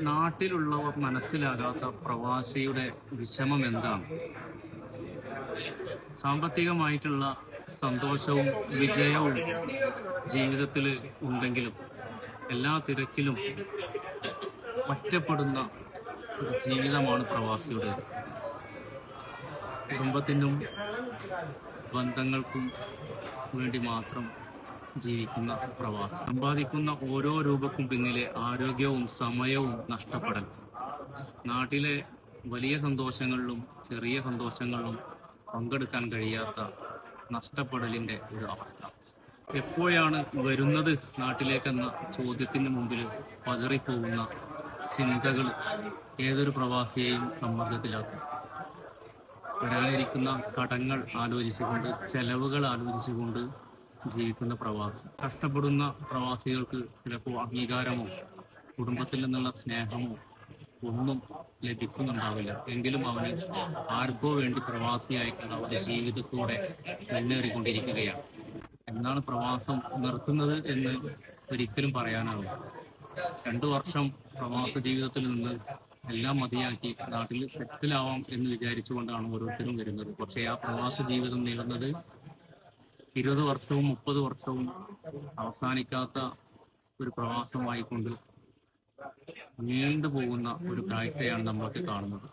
നാട്ടിലുള്ളവർ മനസ്സിലാകാത്ത പ്രവാസിയുടെ വിഷമം എന്താണ്? സാമ്പത്തികമായിട്ടുള്ള സന്തോഷവും വിജയവും ജീവിതത്തിൽ ഉണ്ടെങ്കിലും എല്ലാ തിരക്കിലും ഒറ്റപ്പെടുന്ന ഒരു ജീവിതമാണ് പ്രവാസിയുടെ. കുടുംബത്തിനും ബന്ധങ്ങൾക്കും വേണ്ടി മാത്രം ജീവിക്കുന്ന പ്രവാസി. സമ്പാദിക്കുന്ന ഓരോ രൂപക്കും പിന്നിലെ ആരോഗ്യവും സമയവും നഷ്ടപ്പെടൽ. നാട്ടിലെ വലിയ സന്തോഷങ്ങളിലും ചെറിയ സന്തോഷങ്ങളിലും പങ്കെടുക്കാൻ കഴിയാത്ത നഷ്ടപ്പെടലിന്റെ ഒരു അവസ്ഥ. എപ്പോഴാണ് വരുന്നത് നാട്ടിലേക്കെന്ന ചോദ്യത്തിന് മുമ്പിൽ പതറിപ്പോകുന്ന ചിന്തകൾ ഏതൊരു പ്രവാസിയെയും സമ്മർദ്ദത്തിലാക്കും. വരാനിരിക്കുന്ന കടങ്ങൾ ആലോചിച്ചുകൊണ്ട്, ചെലവുകൾ ആലോചിച്ചുകൊണ്ട് ജീവിക്കുന്ന പ്രവാസി. കഷ്ടപ്പെടുന്ന പ്രവാസികൾക്ക് ചിലപ്പോൾ അംഗീകാരമോ കുടുംബത്തിൽ നിന്നുള്ള സ്നേഹമോ ഒന്നും ലഭിക്കുന്നുണ്ടാവില്ല. എങ്കിലും അവന് ആർക്കോ വേണ്ടി പ്രവാസിയായിട്ടുള്ള അവരുടെ ജീവിതത്തോടെ മുന്നേറിക്കൊണ്ടിരിക്കുകയാണ്. എന്നാണ് പ്രവാസം നിർത്തുന്നത് എന്ന് ഒരിക്കലും പറയാനാവില്ല. 2 വർഷം പ്രവാസ ജീവിതത്തിൽ നിന്ന് എല്ലാം മതിയാക്കി നാട്ടിൽ സെറ്റിലാവാം എന്ന് വിചാരിച്ചുകൊണ്ടാണ് ഓരോരുത്തരും വരുന്നത്. പക്ഷേ ആ പ്രവാസ ജീവിതം നീളുന്നത് 20 വർഷവും 30 വർഷവും അവസാനിക്കാത്ത ഒരു പ്രവാസമായിക്കൊണ്ട് നീണ്ടുപോകുന്ന ഒരു കാഴ്ചയാണ് നമ്മളൊക്കെ കാണുന്നത്.